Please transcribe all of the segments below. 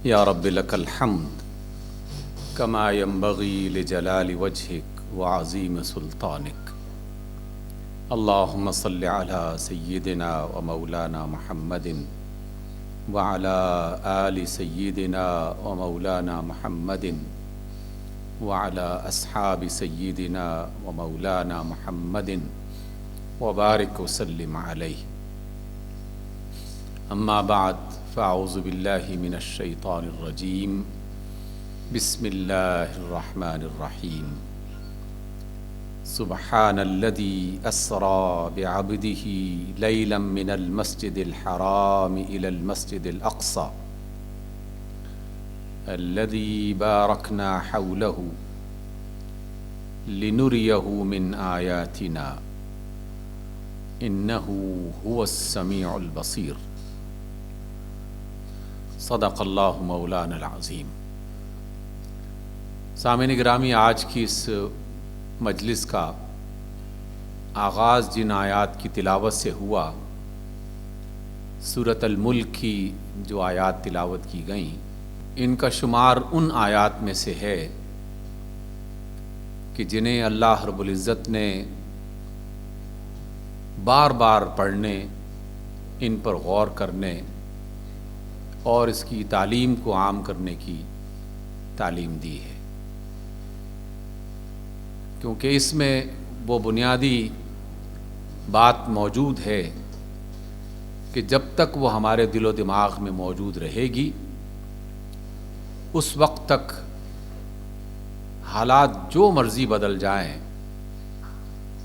یا رب لک الحمد کما ینبغی لجلال وجہک وعظیم سلطانک اللہم صل علی سیدنا و مولانا محمد وعلی آل سیدنا و مولانا محمد وعلی اصحاب سیدنا و مولانا محمد وبارک وسلم علیہ اما بعد فاعوذ باللہ من الشیطان الرجیم بسم اللہ الرحمن الرحیم سبحان الذي أسرى بعبده ليلا من المسجد الحرام إلى المسجد الأقصى الذي باركنا حوله لنريه من آياتنا إنه هو السميع البصير صدق اللہ مولانا العظیم۔ سامعین گرامی، آج کی اس مجلس کا آغاز جن آیات کی تلاوت سے ہوا، سورۃ الملک کی جو آیات تلاوت کی گئیں، ان کا شمار ان آیات میں سے ہے کہ جنہیں اللہ رب العزت نے بار بار پڑھنے، ان پر غور کرنے اور اس کی تعلیم کو عام کرنے کی تعلیم دی ہے، کیونکہ اس میں وہ بنیادی بات موجود ہے کہ جب تک وہ ہمارے دل و دماغ میں موجود رہے گی، اس وقت تک حالات جو مرضی بدل جائیں،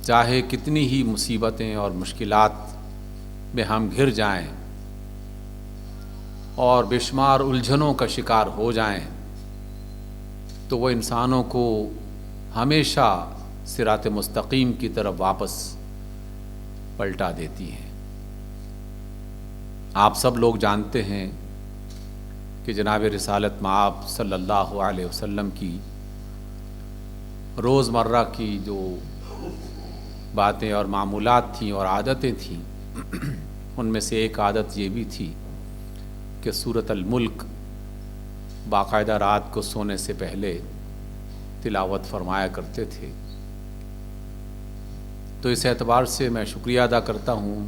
چاہے کتنی ہی مصیبتیں اور مشکلات میں ہم گھر جائیں اور بے شمار الجھنوں کا شکار ہو جائیں، تو وہ انسانوں کو ہمیشہ صراط مستقیم کی طرف واپس پلٹا دیتی ہیں۔ آپ سب لوگ جانتے ہیں کہ جناب رسالت مآب صلی اللہ علیہ وسلم کی روزمرہ کی جو باتیں اور معمولات تھیں اور عادتیں تھیں، ان میں سے ایک عادت یہ بھی تھی کہ سورۃ الملک باقاعدہ رات کو سونے سے پہلے تلاوت فرمایا کرتے تھے۔ تو اس اعتبار سے میں شکریہ ادا کرتا ہوں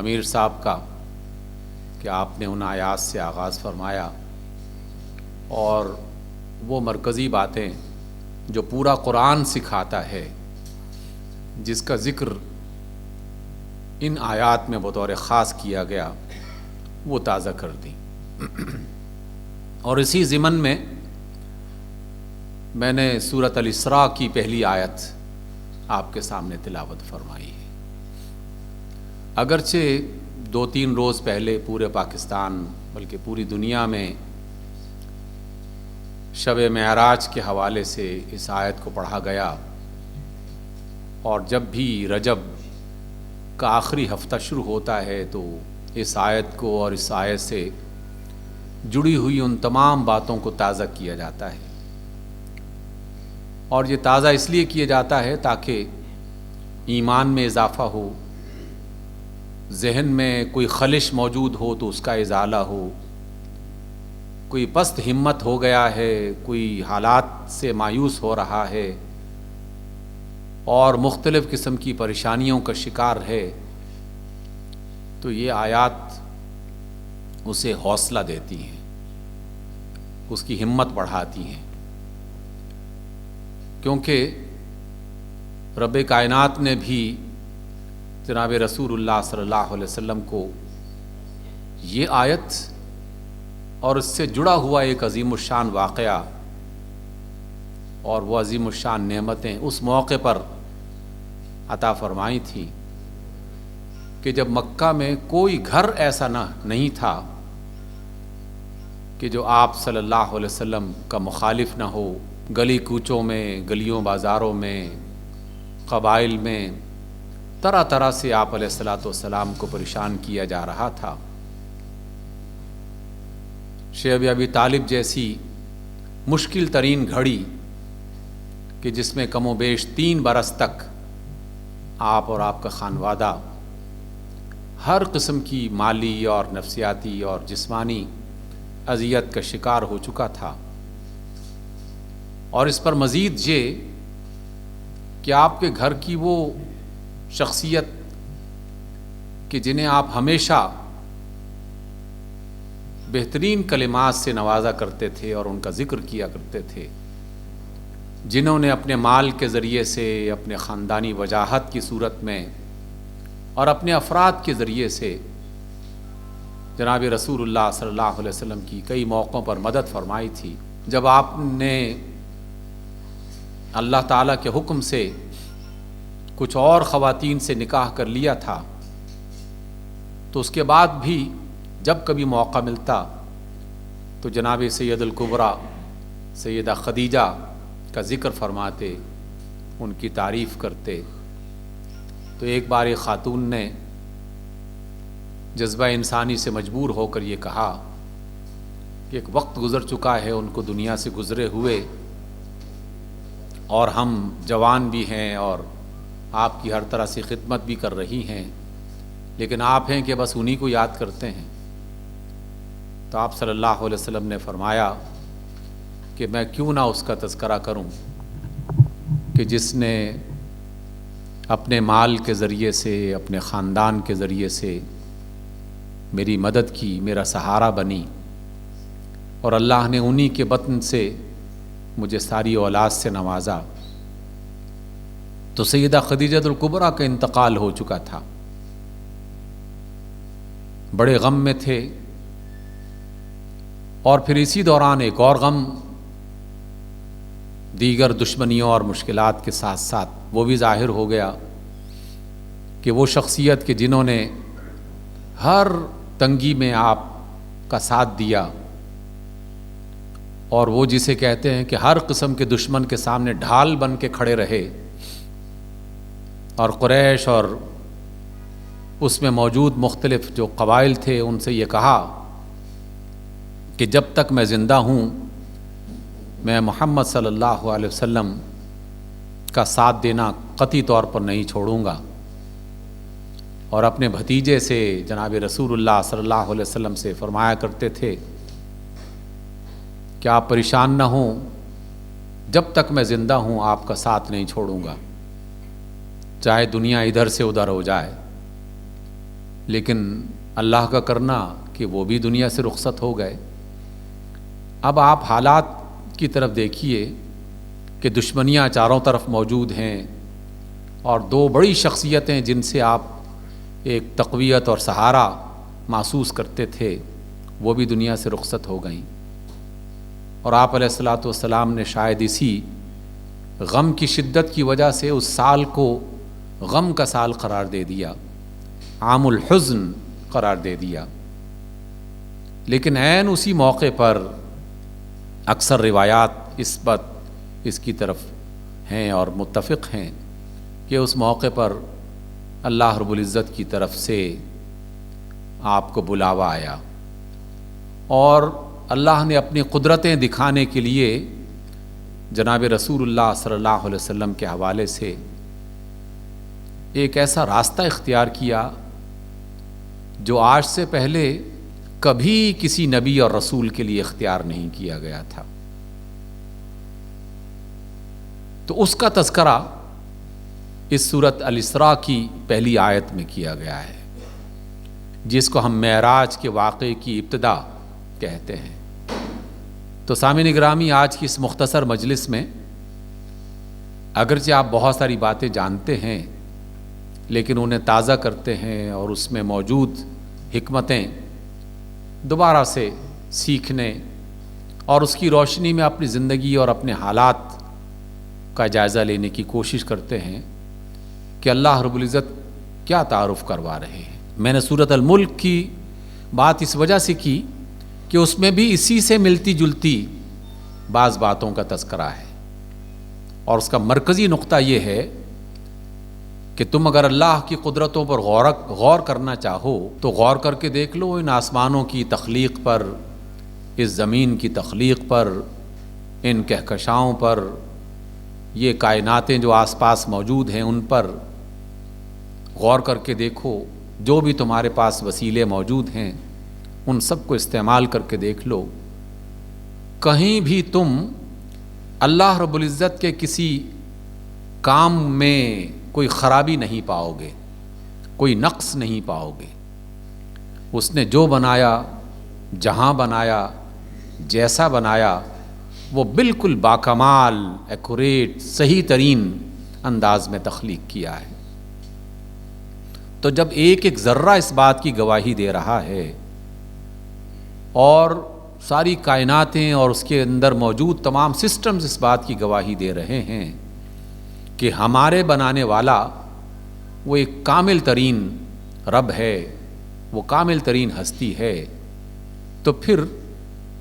امیر صاحب کا کہ آپ نے ان آیات سے آغاز فرمایا، اور وہ مرکزی باتیں جو پورا قرآن سکھاتا ہے، جس کا ذکر ان آیات میں بطور خاص کیا گیا، وہ تازہ کر دیں۔ اور اسی ضمن میں نے سورۃ الاسراء کی پہلی آیت آپ کے سامنے تلاوت فرمائی ہے۔ اگرچہ 2-3 روز پہلے پورے پاکستان بلکہ پوری دنیا میں شب معراج کے حوالے سے اس آیت کو پڑھا گیا، اور جب بھی رجب کا آخری ہفتہ شروع ہوتا ہے تو اس آیت کو اور اس آیت سے جڑی ہوئی ان تمام باتوں کو تازہ کیا جاتا ہے، اور یہ تازہ اس لیے کیا جاتا ہے تاکہ ایمان میں اضافہ ہو، ذہن میں کوئی خلش موجود ہو تو اس کا ازالہ ہو، کوئی پست ہمت ہو گیا ہے، کوئی حالات سے مایوس ہو رہا ہے اور مختلف قسم کی پریشانیوں کا شکار ہے، تو یہ آیات اسے حوصلہ دیتی ہیں، اس کی ہمت بڑھاتی ہیں، کیونکہ رب کائنات نے بھی جناب رسول اللہ صلی اللہ علیہ وسلم کو یہ آیت اور اس سے جڑا ہوا ایک عظیم الشان واقعہ اور وہ عظیم الشان نعمتیں اس موقع پر عطا فرمائی تھیں کہ جب مکہ میں کوئی گھر ایسا نہیں تھا کہ جو آپ صلی اللہ علیہ وسلم کا مخالف نہ ہو۔ گلی کوچوں میں، گلیوں بازاروں میں، قبائل میں طرح طرح سے آپ علیہ الصلاۃ والسلام کو پریشان کیا جا رہا تھا۔ شیخ ابی طالب جیسی مشکل ترین گھڑی کہ جس میں کم و بیش 3 برس تک آپ اور آپ کا خانوادہ ہر قسم کی مالی اور نفسیاتی اور جسمانی اذیت کا شکار ہو چکا تھا، اور اس پر مزید یہ کہ آپ کے گھر کی وہ شخصیت کہ جنہیں آپ ہمیشہ بہترین کلمات سے نوازا کرتے تھے اور ان کا ذکر کیا کرتے تھے، جنہوں نے اپنے مال کے ذریعے سے، اپنے خاندانی وجاہت کی صورت میں اور اپنے افراد کے ذریعے سے جناب رسول اللہ صلی اللہ علیہ وسلم کی کئی موقعوں پر مدد فرمائی تھی۔ جب آپ نے اللہ تعالیٰ کے حکم سے کچھ اور خواتین سے نکاح کر لیا تھا، تو اس کے بعد بھی جب کبھی موقع ملتا تو جناب سید الکبریٰ سیدہ خدیجہ کا ذکر فرماتے، ان کی تعریف کرتے۔ تو ایک بار ایک خاتون نے جذبہ انسانی سے مجبور ہو کر یہ کہا کہ ایک وقت گزر چکا ہے ان کو دنیا سے گزرے ہوئے، اور ہم جوان بھی ہیں اور آپ کی ہر طرح سے خدمت بھی کر رہی ہیں، لیکن آپ ہیں کہ بس انہی کو یاد کرتے ہیں۔ تو آپ صلی اللہ علیہ وسلم نے فرمایا کہ میں کیوں نہ اس کا تذکرہ کروں کہ جس نے اپنے مال کے ذریعے سے، اپنے خاندان کے ذریعے سے میری مدد کی، میرا سہارا بنی، اور اللہ نے انہی کے بطن سے مجھے ساری اولاد سے نوازا۔ تو سیدہ خدیجہ الکبریٰ کا انتقال ہو چکا تھا، بڑے غم میں تھے، اور پھر اسی دوران ایک اور غم دیگر دشمنیوں اور مشکلات کے ساتھ ساتھ وہ بھی ظاہر ہو گیا کہ وہ شخصیت کہ جنہوں نے ہر تنگی میں آپ کا ساتھ دیا، اور وہ جسے کہتے ہیں کہ ہر قسم کے دشمن کے سامنے ڈھال بن کے کھڑے رہے، اور قریش اور اس میں موجود مختلف جو قبائل تھے ان سے یہ کہا کہ جب تک میں زندہ ہوں میں محمد صلی اللہ علیہ وسلم کا ساتھ دینا قطعی طور پر نہیں چھوڑوں گا، اور اپنے بھتیجے سے جناب رسول اللہ صلی اللہ علیہ وسلم سے فرمایا کرتے تھے کہ آپ پریشان نہ ہوں، جب تک میں زندہ ہوں آپ کا ساتھ نہیں چھوڑوں گا، چاہے دنیا ادھر سے ادھر ہو جائے۔ لیکن اللہ کا کرنا کہ وہ بھی دنیا سے رخصت ہو گئے۔ اب آپ حالات کی طرف دیکھیے کہ دشمنیاں چاروں طرف موجود ہیں، اور دو بڑی شخصیتیں جن سے آپ ایک تقویت اور سہارا محسوس کرتے تھے وہ بھی دنیا سے رخصت ہو گئیں، اور آپ علیہ الصلوۃ والسلام نے شاید اسی غم کی شدت کی وجہ سے اس سال کو غم کا سال قرار دے دیا، عام الحزن قرار دے دیا۔ لیکن عین اسی موقع پر اکثر روایات اس کی طرف ہیں اور متفق ہیں کہ اس موقع پر اللہ رب العزت کی طرف سے آپ کو بلاوا آیا، اور اللہ نے اپنی قدرتیں دکھانے کے لیے جناب رسول اللہ صلی اللہ علیہ وسلم کے حوالے سے ایک ایسا راستہ اختیار کیا جو آج سے پہلے کبھی کسی نبی اور رسول کے لیے اختیار نہیں کیا گیا تھا۔ تو اس کا تذکرہ اس سورۃ الاسراء کی پہلی آیت میں کیا گیا ہے، جس کو ہم معراج کے واقعے کی ابتدا کہتے ہیں۔ تو سامعین گرامی، آج کی اس مختصر مجلس میں اگرچہ آپ بہت ساری باتیں جانتے ہیں، لیکن انہیں تازہ کرتے ہیں اور اس میں موجود حکمتیں دوبارہ سے سیکھنے اور اس کی روشنی میں اپنی زندگی اور اپنے حالات کا جائزہ لینے کی کوشش کرتے ہیں کہ اللہ رب العزت کیا تعارف کروا رہے ہیں۔ میں نے سورۃ الملک کی بات اس وجہ سے کی کہ اس میں بھی اسی سے ملتی جلتی بعض باتوں کا تذکرہ ہے، اور اس کا مرکزی نقطہ یہ ہے کہ تم اگر اللہ کی قدرتوں پر غور کرنا چاہو تو غور کر کے دیکھ لو ان آسمانوں کی تخلیق پر، اس زمین کی تخلیق پر، ان کہکشاؤں پر، یہ کائناتیں جو آس پاس موجود ہیں ان پر غور کر کے دیکھو، جو بھی تمہارے پاس وسیلے موجود ہیں ان سب کو استعمال کر کے دیکھ لو، کہیں بھی تم اللہ رب العزت کے کسی کام میں کوئی خرابی نہیں پاؤ گے، کوئی نقص نہیں پاؤ گے۔ اس نے جو بنایا، جہاں بنایا، جیسا بنایا، وہ بالکل باکمال، ایکوریٹ، صحیح ترین انداز میں تخلیق کیا ہے۔ تو جب ایک ایک ذرہ اس بات کی گواہی دے رہا ہے اور ساری کائناتیں اور اس کے اندر موجود تمام سسٹمز اس بات کی گواہی دے رہے ہیں کہ ہمارے بنانے والا وہ ایک کامل ترین رب ہے، وہ کامل ترین ہستی ہے، تو پھر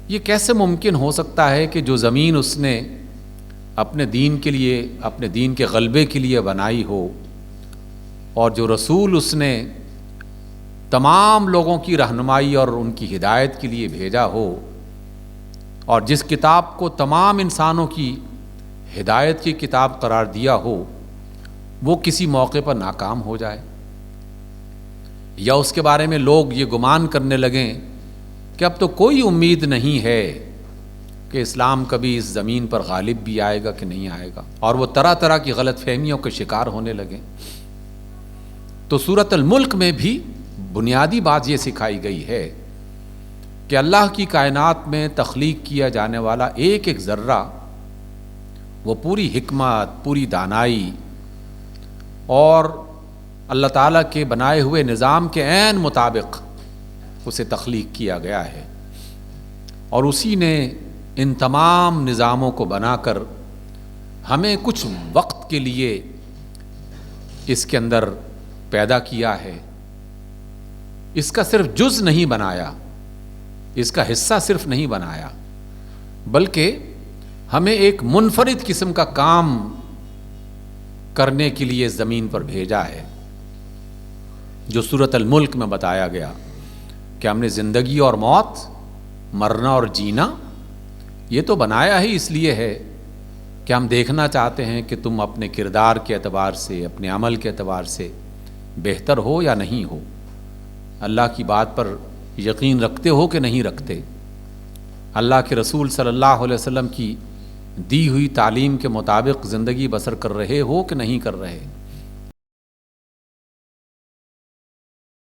یہ کیسے ممکن ہو سکتا ہے کہ جو زمین اس نے اپنے دین کے لیے، اپنے دین کے غلبے کے لیے بنائی ہو، اور جو رسول اس نے تمام لوگوں کی رہنمائی اور ان کی ہدایت کے لیے بھیجا ہو، اور جس کتاب کو تمام انسانوں کی ہدایت کی کتاب قرار دیا ہو، وہ کسی موقع پر ناکام ہو جائے، یا اس کے بارے میں لوگ یہ گمان کرنے لگیں کہ اب تو کوئی امید نہیں ہے کہ اسلام کبھی اس زمین پر غالب بھی آئے گا کہ نہیں آئے گا، اور وہ طرح طرح کی غلط فہمیوں کے شکار ہونے لگیں۔ تو سورۃ الملک میں بھی بنیادی بات یہ سکھائی گئی ہے کہ اللہ کی کائنات میں تخلیق کیا جانے والا ایک ایک ذرہ وہ پوری حکمت، پوری دانائی اور اللہ تعالیٰ کے بنائے ہوئے نظام کے عین مطابق اسے تخلیق کیا گیا ہے، اور اسی نے ان تمام نظاموں کو بنا کر ہمیں کچھ وقت کے لیے اس کے اندر پیدا کیا ہے۔ اس کا صرف جز نہیں بنایا، اس کا حصہ صرف نہیں بنایا، بلکہ ہمیں ایک منفرد قسم کا کام کرنے کے لیے زمین پر بھیجا ہے، جو سورۃ الملک میں بتایا گیا کہ ہم نے زندگی اور موت، مرنا اور جینا، یہ تو بنایا ہی اس لیے ہے کہ ہم دیکھنا چاہتے ہیں کہ تم اپنے کردار کے اعتبار سے، اپنے عمل کے اعتبار سے بہتر ہو یا نہیں ہو، اللہ کی بات پر یقین رکھتے ہو کہ نہیں رکھتے، اللہ کے رسول صلی اللہ علیہ وسلم کی دی ہوئی تعلیم کے مطابق زندگی بسر کر رہے ہو کہ نہیں کر رہے۔